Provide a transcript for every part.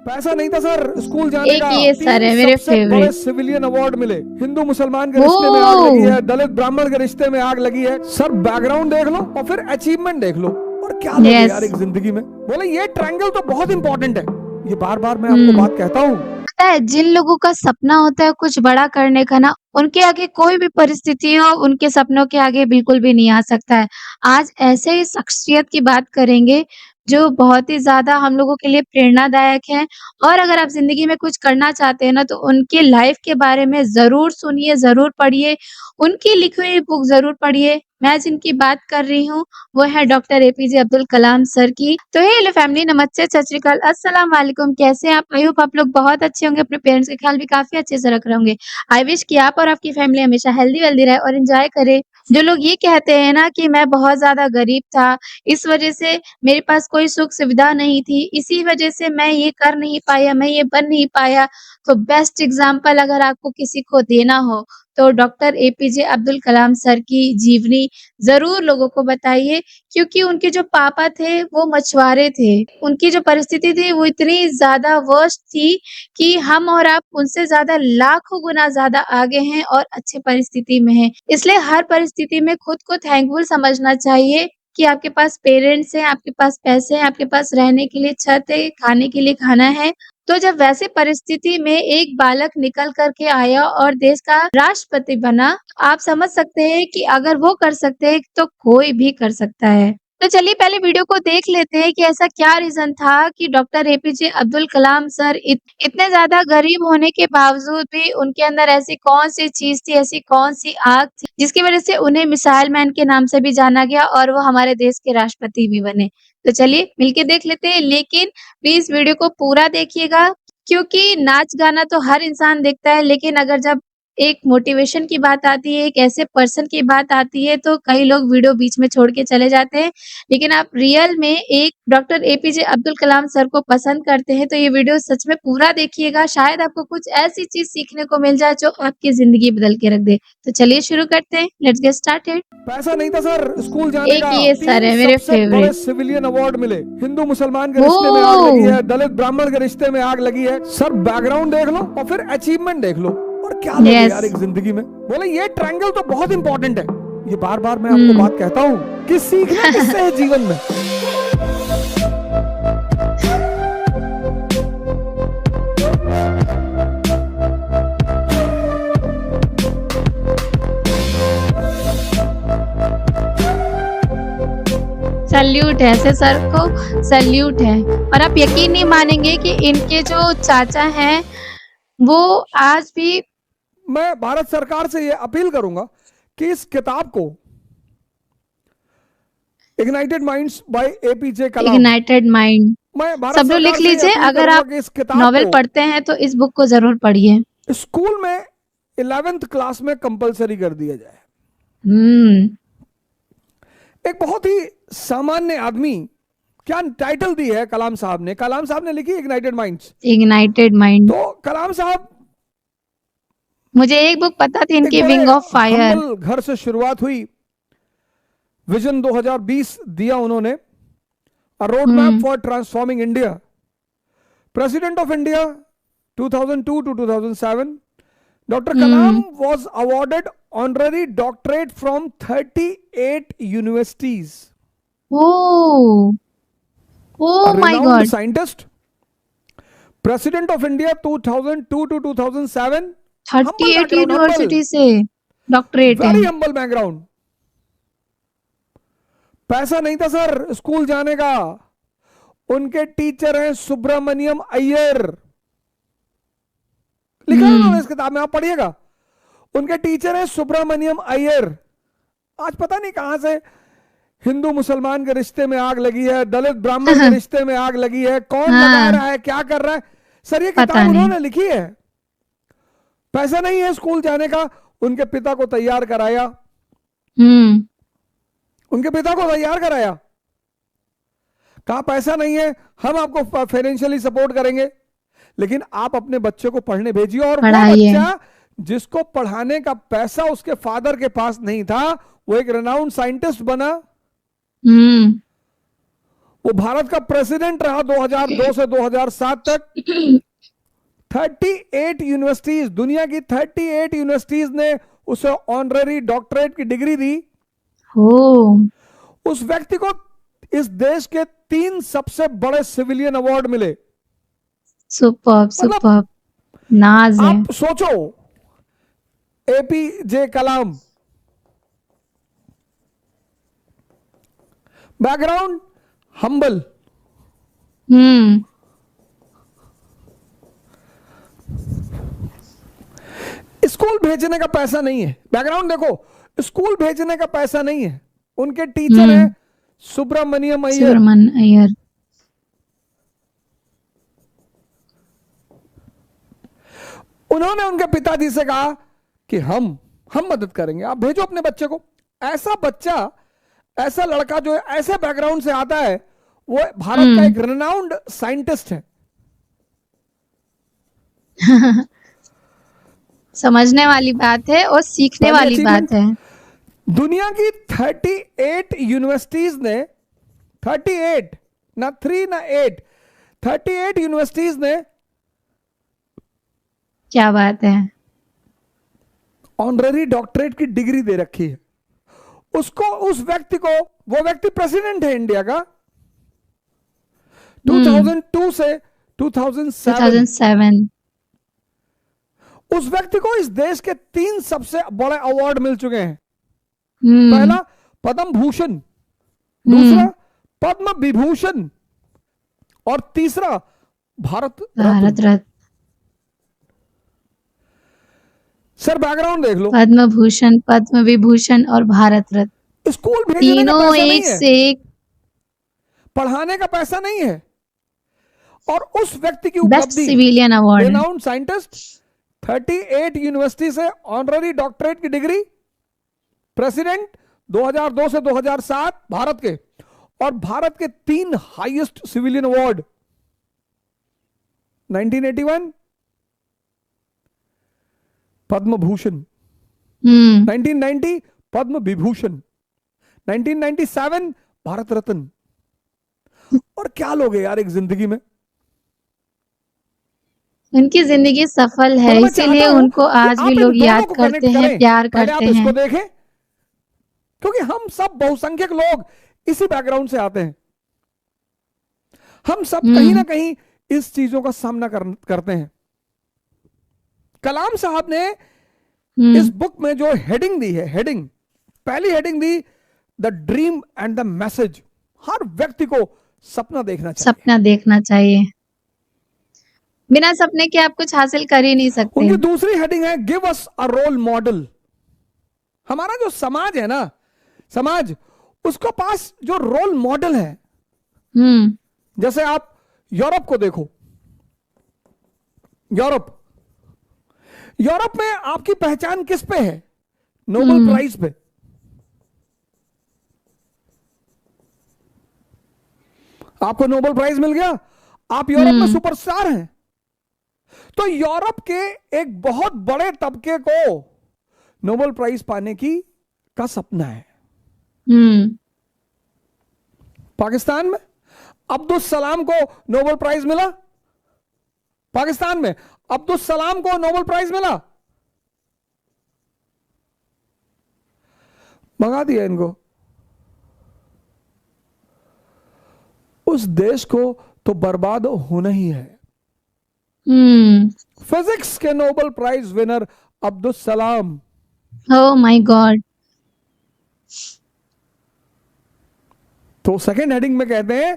पैसा नहीं था सर स्कूल जाने एक का। ये सर है 3 मेरे सबसे बड़े फेवरेट। सिविलियन अवार्ड मिले। हिंदू मुसलमान के रिश्ते में आग लगी है, दलित ब्राह्मण के रिश्ते में आग लगी है। सर बैकग्राउंड देख लो और फिर अचीवमेंट देख लो, और क्या लोगे यार एक यस। जिंदगी में। बोले ये ट्रायंगल तो बहुत इंपॉर्टेंट है। ये बार बार मैं आपको बात कहता हूँ। पता है जिन लोगों का सपना होता है कुछ बड़ा करने का ना, उनके आगे कोई भी परिस्थिति हो, उनके सपनों के आगे बिल्कुल भी नहीं आ सकता है। आज ऐसे ही शख्सियत की बात करेंगे, जो बहुत ही ज़्यादा हम लोगों के लिए प्रेरणादायक हैं, और अगर आप ज़िंदगी में कुछ करना चाहते हैं ना, तो उनके लाइफ़ के बारे में ज़रूर सुनिए, ज़रूर पढ़िए, उनकी लिखी हुई बुक ज़रूर पढ़िए। मैं जिनकी बात कर रही हूँ, वो है doctor APJ Abdul Kalam sir की। तो हे हेलो फैमिली, नमस्ते, सत श्री अकाल, अस्सलाम वालेकुम, कैसे हैं आप? आई होप आप लोग बहुत अच्छे होंगे, अपने पेरेंट्स का ख्याल भी काफ़ी अच्छे से रख रहे होंगे। आई विश कि आप और आपकी फैमिली हमेशा हेल्दी-वेल्दी रहे और एन्जॉय करे। जो लोग ये कहते हैं ना कि मैं बहुत ज़्यादा गरीब था, इस वजह से मेरे पास कोई सुख-सुविधा नहीं थी, इसी वजह से मैं ये कर नहीं पाया, मैं ये बन नहीं पाया, तो बेस्ट एग्ज़ाम्पल अगर आपको किसी को देना हो, तो doctor APJ Abdul Kalam sir की जीवनी ज़रूर लोगों को बताइए, क्योंकि उनके जो पापा थे वो मछुआरे थे। उनकी जो परिस्थिति थी वो इतनी ज़्यादा वर्स्ट थी कि हम और आप उनसे ज़्यादा लाखों गुना ज़्यादा आगे हैं और अच्छी परिस्थिति में हैं। इसलिए हर परिस्थिति में खुद को थैंकफुल समझना चाहिए कि आपके पास पेरेंट्स हैं, आपके पास पैसे हैं, आपके पास रहने के लिए छत है, खाने के लिए खाना है। तो जब वैसे परिस्थिति में एक बालक निकल कर के आया और देश का राष्ट्रपति बना, आप समझ सकते हैं कि अगर वो कर सकते हैं, तो कोई भी कर सकता है। तो चलिए पहले वीडियो को देख लेते हैं कि ऐसा क्या रीज़न था कि doctor APJ Abdul Kalam sir इतने ज़्यादा गरीब होने के बावजूद भी उनके अंदर ऐसी कौन-सी चीज़ थी, ऐसी कौन-सी आग थी, जिसकी वज़ह से उन्हें मिसाइल मैन के नाम से भी जाना गया और वो हमारे देश के राष्ट्रपति भी बने। तो चलिए मिलके देख लेते हैं, लेकिन प्लीज़ वीडियो को पूरा देखिएगा, क्योंकि नाच-गाना तो हर इंसान देखता है, लेकिन अगर जब एक मोटिवेशन की बात आती है, एक ऐसे पर्सन की बात आती है, तो कई लोग वीडियो बीच में छोड़ के चले जाते हैं। लेकिन आप रियल में एक doctor APJ Abdul Kalam sir को पसंद करते हैं, तो ये वीडियो सच में पूरा देखिएगा, शायद आपको कुछ ऐसी चीज़ सीखने को मिल जाए, जो आपकी ज़िंदगी बदल के रख दे। तो चलिए शुरू करते हैं, लेट्स गेट स्टार्टेड। पैसा नहीं था सर स्कूल जाने एक का। ये सर 3 है मेरे सबसे बड़े फेवरेट। सिविलियन अवार्ड मिले। हिंदू मुसलमान के रिश्ते में आग लगी ओह! है, दलित ब्राह्मण के रिश्ते में आग लगी है। सर बैकग्राउंड देख लो और फिर अचीवमेंट देख लो, और क्या लोगे यार एक यस। जिंदगी में। बोले ये ट्रायंगल तो बहुत इंपॉर्टेंट है। ये बार बार मैं आपको बात कहता हूँ कि सीखना किससे है जीवन में। सैल्यूट है, ऐसे सर को सैल्यूट है। और आप यकीन नहीं मानेंगे कि इनके जो चाचा हैं, वो आज भी मैं भारत सरकार से ये अपील करूंगा कि इस किताब को इग्नाइटेड माइंड्स बाय एपीजे कलाम, इग्नाइटेड माइंड, मैं भारत सब लोग सरकार लिख से ये लीजिए। अपील अगर करूंगा आप कि इस किताब नॉवेल को पढ़ते हैं तो इस बुक को ज़रूर पढ़िए। स्कूल में 11th क्लास में कंपलसरी कर दिया जाए। एक बहुत ही सामान्य आदमी, क्या टाइटल दी है कलाम साहब ने। कलाम साहब ने लिखी इग्नाइटेड माइंड्स। Ignited mind. तो कलाम साहब, मुझे एक बुक पता थी एक इनकी, बड़े विंग ऑफ फायर। हम्बल घर से शुरुआत हुई। विजन 2020 दिया उन्होंने, a road map for transforming India. President of India 2002 to 2007. Dr. Kalam was awarded honorary doctorate from 38 universities. Oh! Oh A my renowned God! scientist, President of India 2002 to 2007. Humble 38 background, humble, university से doctorate है। very humble background. पैसा नहीं था sir school जाने का। उनके teacher हैं सुब्रमण्यम अय्यर। लिखा है उन्होंने इस किताब में, आप पढ़िएगा। उनके टीचर हैं सुब्रमण्यम अय्यर। आज पता नहीं कहां से हिंदू मुसलमान के रिश्ते में आग लगी है, दलित ब्राह्मण के रिश्ते में आग लगी है, कौन लगा रहा है, क्या कर रहा है। सर ये किताब उन्होंने लिखी है। पैसा नहीं है स्कूल जाने का, उनके पिता को तैयार कराया। उनके पिता को तैयार कराया, कहा पैसा नहीं है, हम आपको फाइनेंशियली सपोर्ट करेंगे, लेकिन आप अपने बच्चे को पढ़ने भेजिए। और वो बच्चा जिसको पढ़ाने का पैसा उसके फादर के पास नहीं था, वो एक रेनाउंड साइंटिस्ट बना। वो भारत का प्रेसिडेंट रहा 2002 से 2007 तक। 38 यूनिवर्सिटीज, दुनिया की 38 यूनिवर्सिटीज ने उसे ऑनररी डॉक्टरेट की डिग्री दी। ओ, उस व्यक्ति को इस देश के 3 सबसे बड़े सिविलियन अवार्ड मिले। सुपर्ब मतलब सुपर्ब, नाज है। आप सोचो, एपीजे कलाम, बैकग्राउंड हम्बल, हम्म। स्कूल भेजने का पैसा नहीं है। बैकग्राउंड देखो, स्कूल भेजने का पैसा नहीं है। उनके टीचर हम्म। हैं सुब्रमण्यम अय्यर। सुब्रमण्यम अय्यर। उन्होंने उनके पिताजी से कहा कि हम मदद करेंगे, आप भेजो अपने बच्चे को। ऐसा बच्चा, ऐसा लड़का जो ऐसे बैकग्राउंड से आता है, वो भारत का एक रिनाउंड साइंटिस्ट है। समझने वाली बात है और सीखने पहली वाली बात अचीवमेंट, है। दुनिया की 38 यूनिवर्सिटीज ने, 38 ना 3 ना 8, 38 यूनिवर्सिटीज ने क्या बात है। ऑनररी डॉक्टरेट की डिग्री दे रखी है उसको, उस व्यक्ति को। वो व्यक्ति प्रेसिडेंट है इंडिया का 2002 से 2007। 2007। उस व्यक्ति को इस देश के 3 सबसे बड़े अवार्ड मिल चुके हैं। हम्म। पहला पद्म भूषण, दूसरा पद्म विभूषण, और तीसरा भारत भारत रत्न। रत्न। सर बैकग्राउंड देख लो, पद्म भूषण, पद्म विभूषण और भारत रत्न, स्कूल भेजने का तीनों पैसा नहीं एक है, से एक पढ़ाने का पैसा नहीं है, और उस व्यक्ति की बेस्ट उपलब्धि, सिविलियन अवार्ड है। रेनाउंड साइंटिस्ट, 38 यूनिवर्सिटी से ऑनररी डॉक्टरेट की डिग्री, प्रेसिडेंट 2002 से 2007 भारत के, और भारत के 3 highest civilian award, 1981 Padma Bhushan, 1990 Padma Vibhushan, 1997 Bharat Ratna. और क्या लोग हैं यार एक जिंदगी में। उनकी जिंदगी सफल है, तो मैं इसीलिए चाहता हूं उनको कि आज आप भी इन लोग दोनों याद को करते कनेक्ट हैं, करें। प्यार पहले आप करते इसको हैं। देखें, क्योंकि हम सब बहुसंख्यक लोग इसी बैकग्राउंड से आते हैं। हम सब कहीं ना कहीं इस चीजों का सामना करते हैं। कलाम साहब ने इस बुक में जो हेडिंग दी है, हेडिंग, पहली हेडिंग दी, the dream and the message. हर व्यक्ति को सपना देखना चाहिए। सपना देखना चाहिए, बिना सपने के आप कुछ हासिल कर ही नहीं सकते। उनकी दूसरी हेडिंग है, give us a role model. हमारा जो समाज है ना, समाज, उसको पास जो रोल मॉडल है, जैसे आप यूरोप को देखो, यूरोप में आपकी पहचान किस पे है? नोबेल प्राइज पे। आपको नोबेल प्राइज मिल गया, आप यूरोप में सुपरस्टार हैं। तो यूरोप के एक बहुत बड़े तबके को नोबेल प्राइज पाने का सपना है। पाकिस्तान में अब्दुल सलाम को नोबेल प्राइज मिला, पाकिस्तान में अब्दुल सलाम को नोबेल प्राइज मिला, मंगा दिया इनको। उस देश को तो बर्बाद होना ही है। फिजिक्स के Nobel prize winner Abdul Salam. Oh my God. तो सेकंड हेडिंग में कहते हैं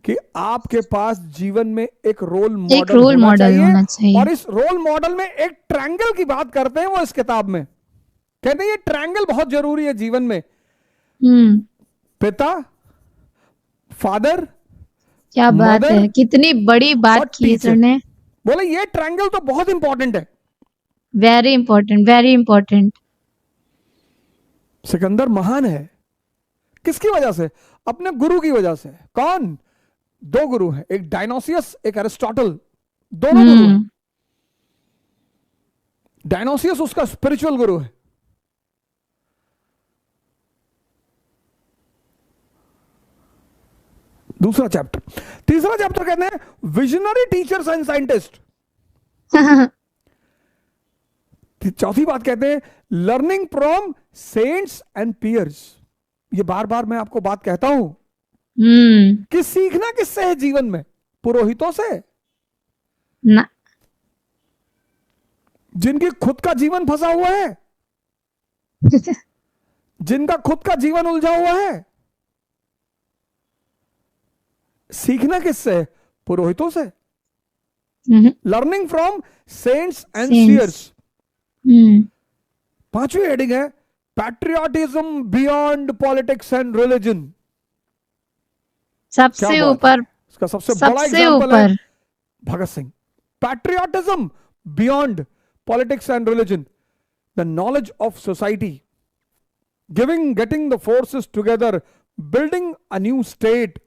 कि आपके पास जीवन में एक रोल मॉडल होना चाहिए। और इस रोल मॉडल में एक ट्रायंगल की बात करते हैं वो इस किताब में। कहते हैं ये ट्रायंगल बहुत जरूरी है जीवन में। पिता, फादर, क्या बात है, कितनी बड़ी बात की सर ने। बोले ये ट्रायंगल तो बहुत इंपॉर्टेंट है। Very important, very important. Sikandar महान है किसकी वजह से? अपने गुरु की वजह से। कौन? 2 गुरु हैं, एक डायनोसियस, एक एरिस्टोटल, दोनों गुरु हैं। डायनोसियस उसका स्पिरिचुअल गुरु है, दूसरा चैप्टर। तीसरा चैप्टर कहते हैं विजनरी टीचर्स एंड साइंटिस्ट। चौथी बात कहते हैं learning from saints and peers. ये बार बार मैं आपको बात कहता हूं कि सीखना किससे है जीवन में? पुरोहितों से ना। जिनकी खुद का जीवन फंसा हुआ है, जिनका खुद का जीवन उलझा हुआ है। सीखना किससे है? पुरोहितों से। Learning from saints and seers. पांचवी हेडिंग है patriotism beyond politics and religion. सबसे ऊपर, इसका सबसे बड़ा एग्जांपल है Bhagat Singh. Patriotism beyond politics and religion, the knowledge of society, getting the forces together, building a new state.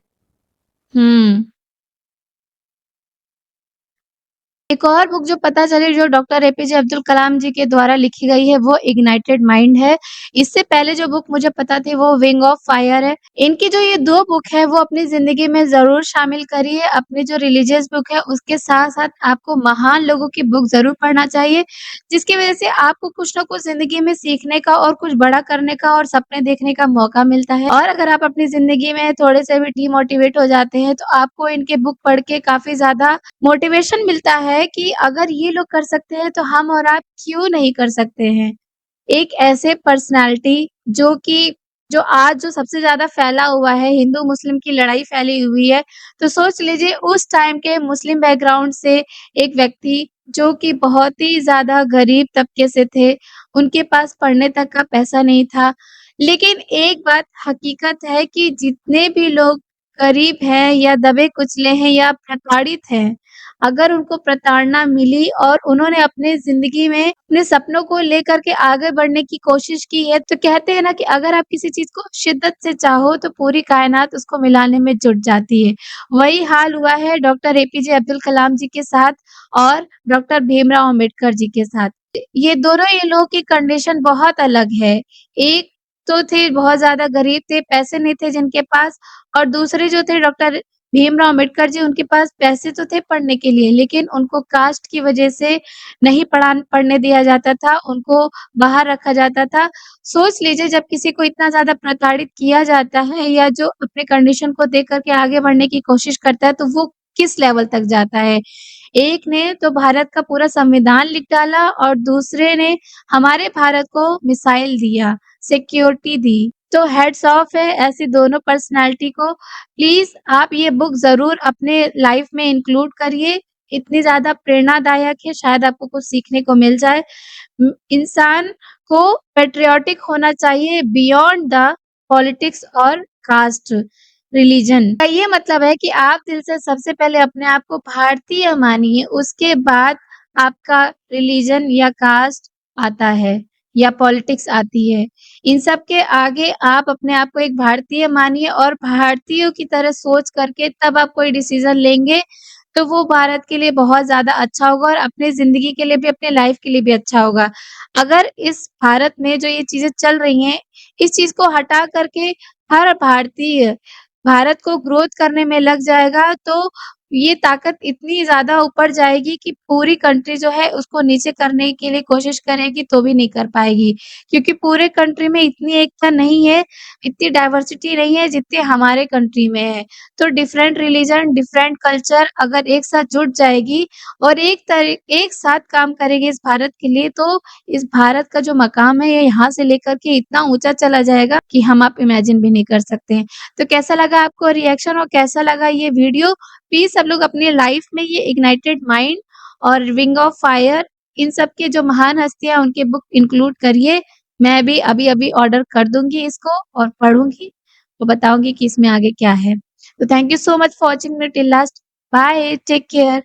एक और बुक जो पता चली जो डॉक्टर एपीजे अब्दुल कलाम जी के द्वारा लिखी गई है वो इग्नाइटेड माइंड है। इससे पहले जो बुक मुझे पता थी वो विंग ऑफ फायर है। इनकी जो ये 2 बुक है वो अपनी ज़िंदगी में ज़रूर शामिल करिए। अपनी जो रिलीजियस बुक है उसके साथ-साथ आपको महान लोगों की बुक ज़रूर पढ़ना चाहिए, जिसकी वज़ह से आपको कुछ न कुछ ज़िंदगी में सीखने का और कुछ बड़ा करने का और सपने देखने का मौका मिलता है। और अगर आप अपनी ज़िंदगी में थोड़े से भी डिमोटिवेट हो जाते हैं तो आपको इनके बुक पढ़ के काफ़ी ज़्यादा मोटिवेशन मिलता है कि अगर ये लोग कर सकते हैं तो हम और आप क्यों नहीं कर सकते हैं। एक ऐसे पर्सनैलिटी जो आज जो सबसे ज़्यादा फैला हुआ है, हिंदू-मुस्लिम की लड़ाई फैली हुई है, तो सोच लीजिए उस टाइम के मुस्लिम बैकग्राउंड से एक व्यक्ति जो कि बहुत ही ज़्यादा गरीब तबके से थे, उनके पास पढ़ने तक का पैसा नहीं था। लेकिन एक बात हकीकत है कि जितने भी लोग गरीब हैं या दबे-कुचले हैं या प्रताड़ित हैं, अगर उनको प्रताड़ना मिली और उन्होंने अपने ज़िंदगी में अपने सपनों को लेकर के आगे बढ़ने की कोशिश की है, तो कहते हैं ना कि अगर आप किसी चीज़ को शिद्दत से चाहो तो पूरी कायनात उसको मिलाने में जुट जाती है। वही हाल हुआ है डॉक्टर एपीजे अब्दुल कलाम जी के साथ और डॉक्टर भीमराव अम्बेडकर जी के साथ। ये दोनों ये लोगों की कंडीशन बहुत अलग है। एक तो थे बहुत ज़्यादा गरीब थे, पैसे नहीं थे जिनके पास और दूसरे जो थे डॉक्टर भीमराव अम्बेडकर जी उनके पास पैसे तो थे पढ़ने के लिए, लेकिन उनको कास्ट की वजह से नहीं पढ़ने दिया जाता था, उनको बाहर रखा जाता था। सोच लीजिए जब किसी को इतना ज़्यादा प्रताड़ित किया जाता है या जो अपने कंडीशन को देख कर के आगे बढ़ने की कोशिश करता है, तो वो किस लेवल तक जाता है। एक ने तो भारत का पूरा संविधान लिख डाला और दूसरे ने हमारे भारत को मिसाइल दिया, सिक्योरिटी दी। तो हेड्स ऑफ है ऐसी दोनों पर्सनैलिटी को। प्लीज़ आप ये बुक ज़रूर अपने लाइफ़ में इंक्लूड करिए। इतनी ज़्यादा प्रेरणादायक है, शायद आपको कुछ सीखने को मिल जाए। इंसान को पैट्रियोटिक होना चाहिए बियॉन्ड द पॉलिटिक्स और कास्ट, रिलीजन। का ये मतलब है कि आप दिल से सबसे पहले अपने आप को भारतीय मानिए, उसके बाद आपका रिलीजन या कास्ट आता है या पॉलिटिक्स आती है। इन सब के आगे आप अपने आप को एक भारतीय मानिए और भारतीयों की तरह सोच करके तब आप कोई डिसीज़न लेंगे, तो वो भारत के लिए बहुत ज़्यादा अच्छा होगा और अपनी ज़िंदगी के लिए भी, अपने लाइफ़ के लिए भी अच्छा होगा। अगर इस भारत में जो ये चीज़ें चल रही हैं, इस चीज़ को हटा करके हर भारतीय भारत को ग्रोथ करने में लग जाएगा, तो ये ताकत इतनी ज़्यादा ऊपर जाएगी कि पूरी कंट्री जो है उसको नीचे करने के लिए कोशिश करेगी तो भी नहीं कर पाएगी। क्योंकि पूरे कंट्री में इतनी एकता नहीं है, इतनी डाइवर्सिटी नहीं है जितनी हमारे कंट्री में है। तो डिफरेंट रिलीजन, डिफरेंट कल्चर अगर एक साथ जुट जाएगी और एक साथ काम करेगी इस भारत के लिए, तो इस भारत का जो मकाम है ये यहाँ से लेकर के इतना ऊँचा चला जाएगा कि हम आप इमेजिन भी नहीं कर सकते हैं। तो कैसा लगा आपको रिएक्शन और कैसा लगा ये वीडियो? प्लीज़ सब लोग अपनी लाइफ़ में ये इग्नाइटेड माइंड और विंग ऑफ फायर इन सब के जो महान हस्तियाँ हैं उनकी बुक इंक्लूड करिए। मैं भी अभी-अभी ऑर्डर कर दूँगी इसको और पढ़ूँगी, तो बताऊँगी कि इसमें आगे क्या है। तो thank you so much for watching me till last. Bye, take care.